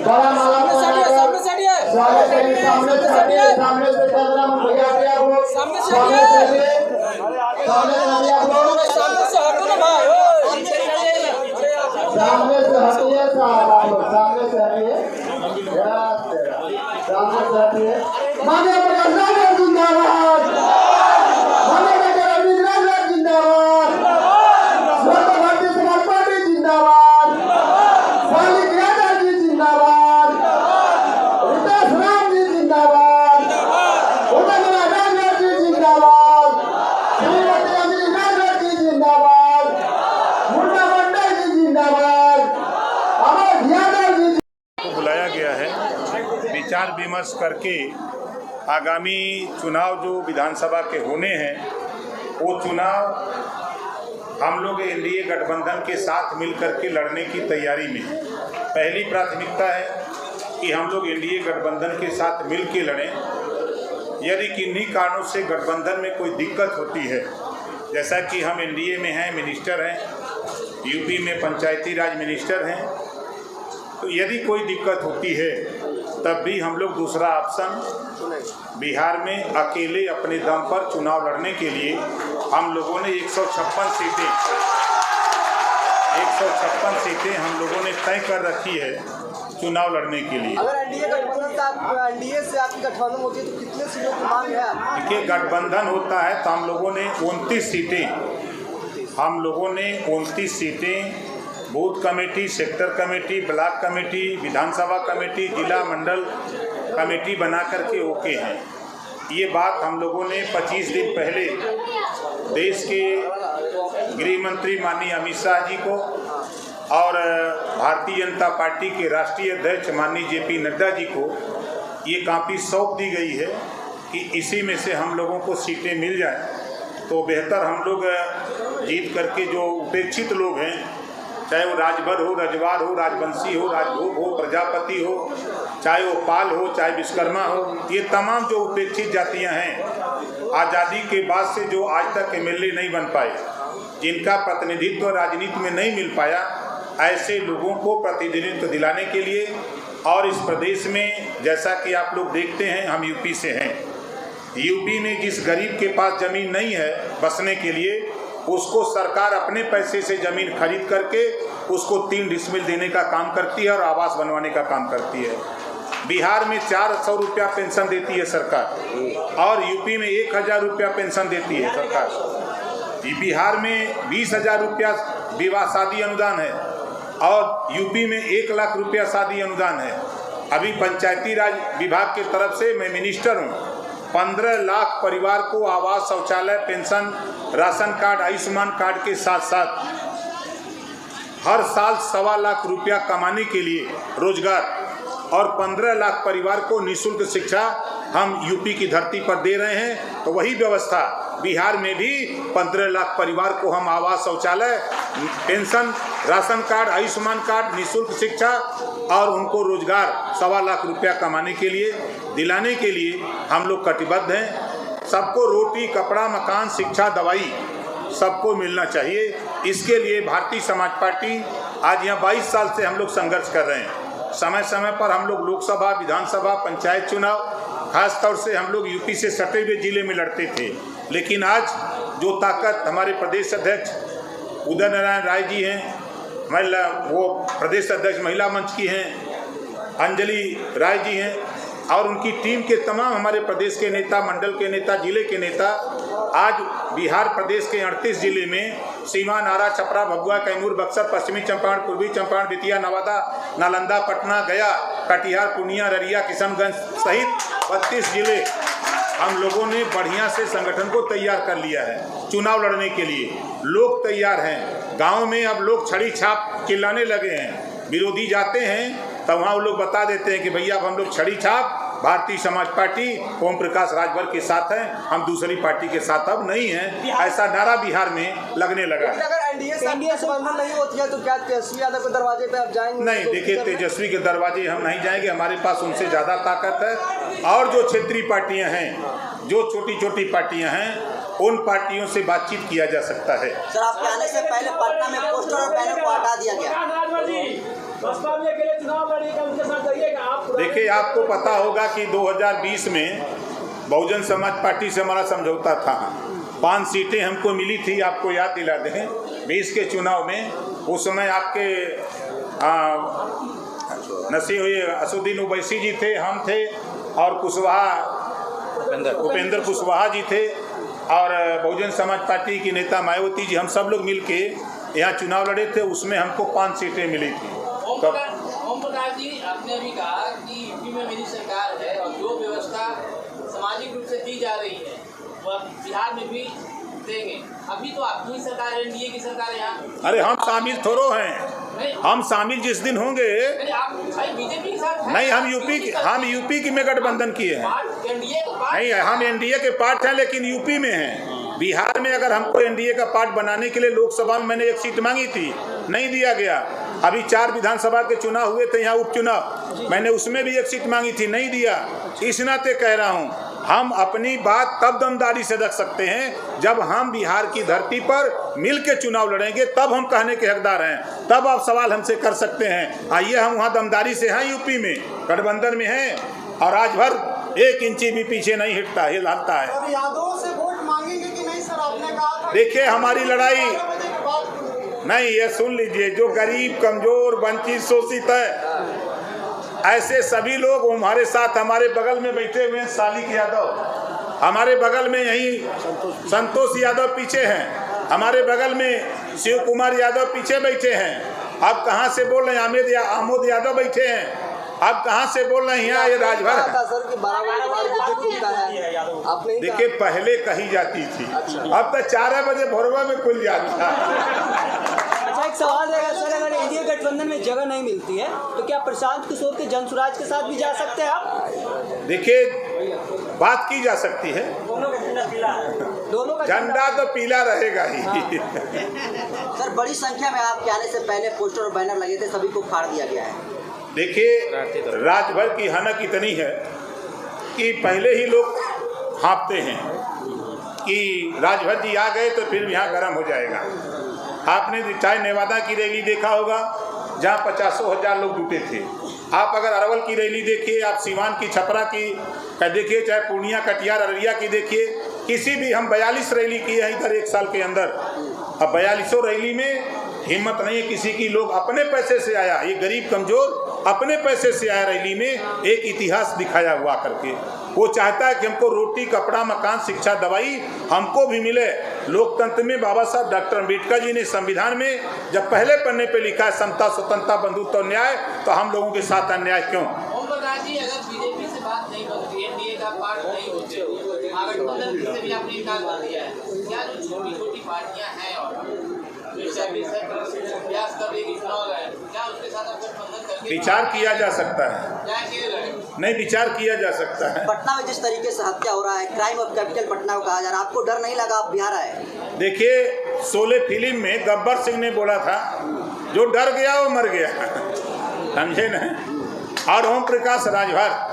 बड़ा माला स्वागत करिए। सामने से हटिए, सामने से भैया भैया वो सामने से हटिए, सामने से आप लोग सामने से हटो ना भाई, सामने से हटिए साहब, सामने से हटिए, सामने से हटिए। माननीय प्रधानमंत्री जिंदाबाद, माननीय प्रधानमंत्री जिंदाबाद, स्वतंत्र भारतीय समाज पार्टी जिंदाबाद, मालिक यादव जी जिंदाबाद, रितेश राम जी जिंदाबाद, उदयनारायण राजा जी जिंदाबाद, श्रीमती अमीर राजा जी जिंदाबाद, मुन्ना मंडल जी जिंदाबाद, अमर यादव जी को बुलाया गया है विचार विमर्श करके आगामी चुनाव जो विधानसभा के होने हैं वो चुनाव हम लोग एनडीए गठबंधन के साथ मिलकर के लड़ने की तैयारी में हैं। पहली प्राथमिकता है कि हम लोग एनडीए गठबंधन के साथ मिल के लड़ें। यदि किन्हीं कारणों से गठबंधन में कोई दिक्कत होती है, जैसा कि हम एनडीए में हैं, मिनिस्टर हैं, यूपी में पंचायती राज मिनिस्टर हैं, तो यदि कोई दिक्कत होती है तब भी हम लोग दूसरा ऑप्शन बिहार में अकेले अपने दम पर चुनाव लड़ने के लिए हम लोगों ने 156 सीटें हम लोगों ने तय कर रखी है चुनाव लड़ने के लिए। अगर एनडीए गठबंधन एनडीए से आपकी गठबंधन होती है तो कितने सीटों की मांग है? देखिए, गठबंधन होता है तो हम लोगों ने 29 सीटें booth committee, sector committee, block committee, विधानसभा कमेटी, जिला मंडल कमेटी बना करके ओके हैं। ये बात हम लोगों ने 25 दिन पहले देश के गृह मंत्री माननीय अमित शाह जी को और भारतीय जनता पार्टी के राष्ट्रीय अध्यक्ष माननीय जेपी नड्डा जी को ये कॉपी सौंप दी गई है कि इसी में से हम लोगों को सीटें मिल जाए तो बेहतर हम लोग जीत करके जो उपेक्षित लोग हैं, चाहे वो राजभर हो, रजवार हो, राजवंशी हो, राजभोग हो, प्रजापति हो, चाहे वो पाल हो, चाहे विश्वकर्मा हो, ये तमाम जो उपेक्षित जातियां हैं, आज़ादी के बाद से जो आज तक एमएलए नहीं बन पाए, जिनका प्रतिनिधित्व राजनीति में नहीं मिल पाया, ऐसे लोगों को प्रतिनिधित्व दिलाने के लिए और इस प्रदेश में जैसा कि आप लोग देखते हैं, हम यूपी से हैं, यूपी में जिस गरीब के पास ज़मीन नहीं है बसने के लिए, उसको सरकार अपने पैसे से ज़मीन खरीद करके उसको 3 डिसमिल देने का काम करती है और आवास बनवाने का काम करती है। बिहार में 400 रुपया पेंशन देती है सरकार और यूपी में 1000 रुपया पेंशन देती है सरकार। बिहार में 20,000 रुपया विवाह शादी अनुदान है और यूपी में 1 लाख रुपया शादी अनुदान है। अभी पंचायती राज विभाग की तरफ से मैं मिनिस्टर हूँ, 15 लाख परिवार को आवास, शौचालय, pension, ration card, Ayushman card के साथ साथ हर साल 1.25 लाख रुपया कमाने के लिए रोजगार और 15 लाख परिवार को निःशुल्क शिक्षा हम यूपी की धरती पर दे रहे हैं। तो वही व्यवस्था बिहार में भी 15 लाख परिवार को हम आवास, शौचालय, pension, ration card, Ayushman card, निःशुल्क शिक्षा और उनको रोजगार 1.25 लाख रुपया कमाने के लिए दिलाने के लिए हम लोग कटिबद्ध हैं। सबको रोटी, कपड़ा, मकान, शिक्षा, दवाई सबको मिलना चाहिए। इसके लिए भारतीय समाज पार्टी आज यहाँ 22 साल से हम लोग संघर्ष कर रहे हैं। समय समय पर हम लोग लोकसभा, विधानसभा, पंचायत चुनाव, खास तौर से हम लोग यूपी से सटे हुए जिले में लड़ते थे, लेकिन आज जो ताकत हमारे प्रदेश अध्यक्ष उदयनारायण राय जी हैं, महिला वो प्रदेश अध्यक्ष महिला मंच की हैं, अंजलि राय जी हैं और उनकी टीम के तमाम हमारे प्रदेश के नेता, मंडल के नेता, जिले के नेता आज बिहार प्रदेश के 38 जिले में सीवान, आरा, छपरा, भभुआ, कैमूर, बक्सर, पश्चिमी चंपारण, पूर्वी चंपारण, बेतिया, नवादा, नालंदा, पटना, गया, कटिहार, पूर्णिया, अररिया, किशनगंज सहित 32 जिले हम लोगों ने बढ़िया से संगठन को तैयार कर लिया है चुनाव लड़ने के लिए। लोग तैयार हैं। गाँव में अब लोग छड़ी छाप चिल्लाने लगे हैं। विरोधी जाते हैं तब वहाँ वो लोग बता देते हैं कि भैया अब हम लोग छड़ी छाप भारतीय समाज पार्टी ओम प्रकाश राजभर के साथ हैं, हम दूसरी पार्टी के साथ अब नहीं हैं, ऐसा नारा बिहार में लगने लगा है। अगर एनडीए से गठबंधन नहीं होती है तो क्या तेजस्वी यादव के दरवाजे पे आप जाएंगे? नहीं, देखिए, तेजस्वी के दरवाजे हम नहीं जाएंगे, हमारे पास उनसे ज़्यादा ताकत है। और जो क्षेत्रीय पार्टियां हैं, जो छोटी छोटी पार्टियां हैं, उन पार्टियों से बातचीत किया जा सकता है। सर, आपके आने से पहले पटना में पोस्टर और बैनर को हटा दिया गया। देखिए, आपको पता होगा कि 2020 में बहुजन समाज पार्टी से हमारा समझौता था। 5 सीटें हमको मिली थी, आपको याद दिला दें 20 के चुनाव में। उस समय आपके नसीब हुए असुद्दीन ओवैसी जी थे, हम थे, और उपेंद्र कुशवाहा जी थे, और बहुजन समाज पार्टी की नेता मायावती जी, हम सब लोग मिलके यहाँ चुनाव लड़े थे। उसमें हमको 5 सीटें मिली थी। ओम प्रकाश जी, आपने अभी कहा कि यूपी में मेरी सरकार है और जो व्यवस्था सामाजिक रूप से दी जा रही है वह बिहार में भी देंगे। अभी तो आपकी सरकार, एनडीए की सरकार है यहाँ। अरे हम शामिल थोड़ो हैं, हम शामिल जिस दिन होंगे। आप बीजेपी के साथ हैं? नहीं, हम यूपी की में गठबंधन किए हैं। एनडीए का पार्ट नहीं, हम एनडीए के पार्ट हैं, लेकिन यूपी में हैं। बिहार में अगर हमको एनडीए का पार्ट बनाने के लिए लोकसभा में मैंने 1 सीट मांगी थी, नहीं दिया गया। अभी 4 विधानसभा के चुनाव हुए थे यहाँ, उपचुनाव, मैंने उसमें भी 1 सीट मांगी थी, नहीं दिया। इस नाते कह रहा हूँ, हम अपनी बात तब दमदारी से रख सकते हैं जब हम बिहार की धरती पर मिल के चुनाव लड़ेंगे, तब हम कहने के हकदार हैं, तब आप सवाल हमसे कर सकते हैं। आइए, हम वहाँ दमदारी से हैं, यूपी में गठबंधन में हैं, और आज भर 1 इंची भी पीछे नहीं हिलता है। यादव से वोट मांगेंगे कि नहीं सर? आपने कहा था। देखिए, हमारी लड़ाई नहीं, ये सुन लीजिए, जो गरीब, कमजोर, वंचित, शोषित है, ऐसे सभी लोग हमारे साथ, हमारे बगल में बैठे हुए हैं। सालिक यादव हमारे बगल में, यहीं संतोष यादव पीछे हैं, हमारे बगल में शिव कुमार यादव पीछे बैठे हैं। आप कहाँ से बोल रहे हैं? आमोद यादव बैठे हैं। आप कहाँ से बोल रहे हैं? यहाँ ये राजभर है। देखिए, पहले कही जाती थी, अब तो 4 बजे भोरवा में खुल जाता है। अच्छा, एक सवाल रहेगा सर, अगर एनडीए गठबंधन में जगह नहीं मिलती है तो क्या प्रशांत किशोर के जनसुराज के साथ भी जा सकते हैं आप? देखिए, बात की जा सकती है, दोनों का झंडा तो पीला रहेगा ही। सर, बड़ी संख्या में आपके आने से पहले पोस्टर और बैनर लगे थे, सभी को फाड़ दिया गया है। देखिए, राजभर की हनक इतनी है कि पहले ही लोग हाँपते हैं कि राजभर जी आ गए तो फिर यहाँ गर्म हो जाएगा। आपने चाहे नेवादा की रैली देखा होगा, जहाँ 50,000 लोग जुटे थे। आप अगर अरवल की रैली देखिए, आप सीवान की, छपरा की देखिए, चाहे पूर्णिया, कटिहार, अररिया की देखिए, किसी भी, हम 42 रैली किए हैं इधर 1 साल के अंदर। अब 42 रैली में हिम्मत नहीं है किसी की, लोग अपने पैसे से आया, ये गरीब कमजोर अपने पैसे से आया रैली में, एक इतिहास दिखाया हुआ करके। वो चाहता है कि हमको रोटी, कपड़ा, मकान, शिक्षा, दवाई हमको भी मिले। लोकतंत्र में बाबा साहब डॉक्टर अम्बेडकर जी ने संविधान में जब पहले पन्ने पे लिखा है समता, स्वतंत्रता, बंधुत्व और न्याय, तो हम लोगों के साथ अन्याय क्यों? ओम प्रकाश जी, अगर बीजेपी से बात नहीं बनती, एनडीए का पार्ट नहीं होते, महागठबंधन से भी आपने इनकार कर दिया है, क्या जो छोटी-छोटी पार्टियां हैं और विचार किया जा सकता है? नहीं, विचार किया जा सकता है। पटना में जिस तरीके से हत्या हो रहा है, क्राइम ऑफ कैपिटल पटना को कहा जा रहा है, आपको डर नहीं लगा आप बिहार आए? देखिए, शोले फिल्म में गब्बर सिंह ने बोला था, जो डर गया वो मर गया, समझे ना? और ओम प्रकाश राजभर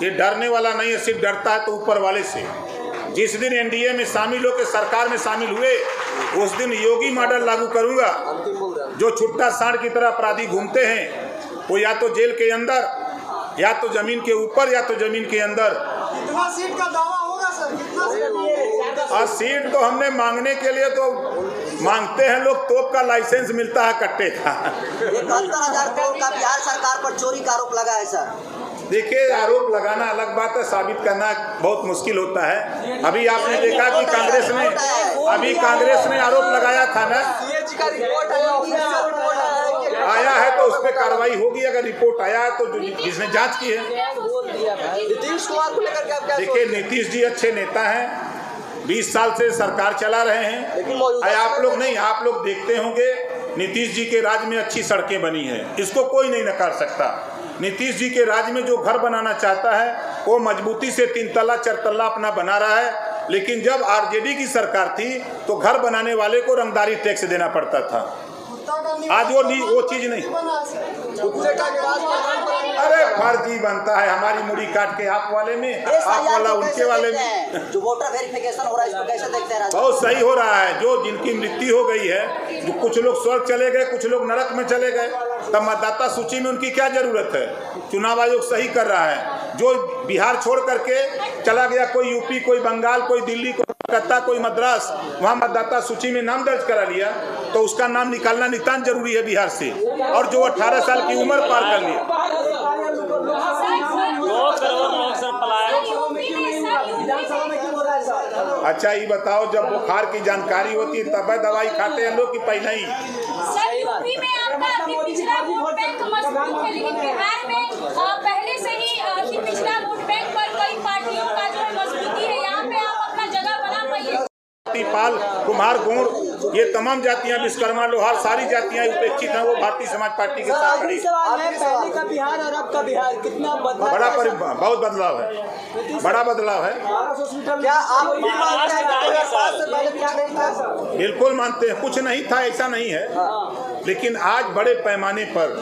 ये डरने वाला नहीं है, सिर्फ डरता है तो ऊपर वाले से। जिस दिन एनडीए में शामिल होकर सरकार में शामिल हुए, उस दिन योगी मॉडल लागू करूंगा। जो छुट्टा सांड की तरह अपराधी घूमते हैं, वो या तो जेल के अंदर, या तो जमीन के ऊपर, या तो जमीन के अंदर। कितना सीट का दावा होगा सर? कितना सीट? और सीट तो हमने मांगने के लिए तो मांगते हैं लोग, तोप का लाइसेंस मिलता है कट्टे का। 71,000 करोड़ का बिहार सरकार पर चोरी का आरोप लगा है सर। देखिए, आरोप लगाना अलग बात है, साबित करना बहुत मुश्किल होता है। अभी आपने देखा कि कांग्रेस ने आरोप लगाया था ना, आया है तो उस पर कार्रवाई होगी। अगर रिपोर्ट आया है तो जिसने जांच की है। नीतीश कुमार को लेकर क्या? देखिए, नीतीश जी अच्छे नेता हैं, 20 साल से सरकार चला रहे हैं। आप लोग देखते होंगे, नीतीश जी के राज में अच्छी सड़कें बनी है, इसको कोई नहीं नकार सकता। नीतीश जी के राज में जो घर बनाना चाहता है, वो मजबूती से 3 तल्ला 4 तल्ला अपना बना रहा है। लेकिन जब आरजेडी की सरकार थी तो घर बनाने वाले को रंगदारी टैक्स देना पड़ता था। आज वो चीज नहीं। अरे फर्ज ही बनता है हमारी मुड़ी काट के आप वाले में, आप वाला उनके वाले में। जो वोटर वेरिफिकेशन हो रहा है इसको कैसे देखते हैं? बहुत सही हो रहा है। जो जिनकी मृत्यु हो गई है, जो कुछ लोग स्वर्ग चले गए, कुछ लोग नरक में चले गए, तब मतदाता सूची में उनकी क्या जरूरत है? चुनाव आयोग सही कर रहा है। जो बिहार छोड़ करके चला गया, कोई यूपी, कोई बंगाल, कोई दिल्ली, कोई कलकत्ता, कोई मद्रास, वहाँ मतदाता सूची में नाम दर्ज करा लिया, तो उसका नाम निकालना नितांत जरूरी है बिहार से। और जो 18 साल की उम्र पार कर लिया, अच्छा ये बताओ, जब बुखार की जानकारी होती है तब दवाई खाते हैं लोग कि पहले ही? सर, यूपी में आपका अभी पिछला वोट बैंक मजबूत है, लेकिन बिहार में पहले से ही पिछला वोट बैंक पर कई पार्टियों का जो है मजबूती है, यहाँ पे आप अपना जगह बना पाइए। पाल, कुम्हार, गोंड, ये तमाम जातियां, विश्वकर्मा, लोहार, सारी जातियां उपेक्षित हैं, वो भारतीय समाज पार्टी के साथ खड़ी। सवाल है, पहले का बिहार और अब का बिहार कितना बदला? बहुत बदलाव है, बड़ा बदलाव है। क्या आप भी मानते हैं कि 2005 से पहले कुछ नहीं था? बिल्कुल मानते हैं, कुछ नहीं था ऐसा नहीं है, लेकिन आज बड़े पैमाने पर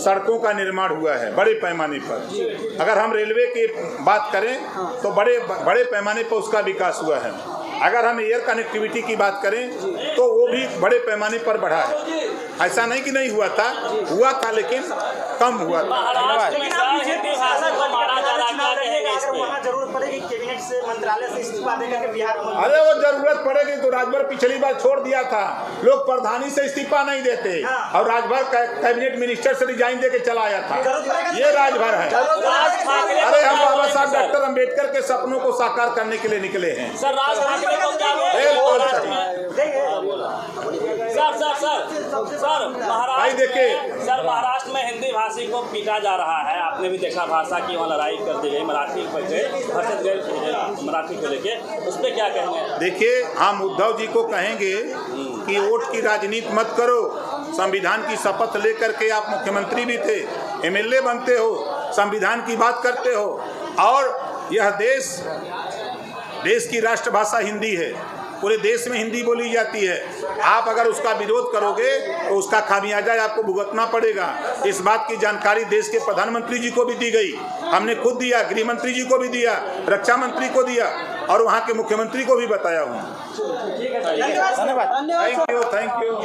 सड़कों का निर्माण हुआ है, बड़े पैमाने पर। अगर हम रेलवे की बात करें तो बड़े पैमाने पर उसका विकास हुआ है। अगर हम एयर कनेक्टिविटी की बात करें तो वो भी बड़े पैमाने पर बढ़ा है। ऐसा नहीं कि नहीं हुआ था लेकिन कम हुआ था। जरूरत पड़ेगी कैबिनेट से, मंत्रालय से इस्तीफा देकर के बिहार में? अरे वो जरूरत पड़ेगी तो राजभर पिछली बार छोड़ दिया था, लोग प्रधानी से इस्तीफा नहीं देते और राजभर कैबिनेट मिनिस्टर से रिजाइन दे के चला आया था। ये राजभर है। अरे हम बाबा साहब डॉक्टर अम्बेडकर के सपनों को साकार करने के लिए निकले हैं। भाई देखिए, सर महाराष्ट्र में हिंदी भाषी को पीटा जा रहा है, आपने भी देखा, भाषा की वहाँ लड़ाई कर दी गई, मराठी पर भरसक गए मराठी को लेके, उस पर क्या कहेंगे? देखिए, हम उद्धव जी को कहेंगे कि वोट की राजनीति मत करो। संविधान की शपथ लेकर के आप मुख्यमंत्री भी थे, एमएलए बनते हो, संविधान की बात करते हो, और यह देश की राष्ट्रभाषा हिंदी है, पूरे देश में हिंदी बोली जाती है। आप अगर उसका विरोध करोगे तो उसका खामियाजा आपको भुगतना पड़ेगा। इस बात की जानकारी देश के प्रधानमंत्री जी को भी दी गई, हमने खुद दिया, गृह मंत्री जी को भी दिया, रक्षा मंत्री को दिया और वहाँ के मुख्यमंत्री को भी बताया हूँ। Thank you.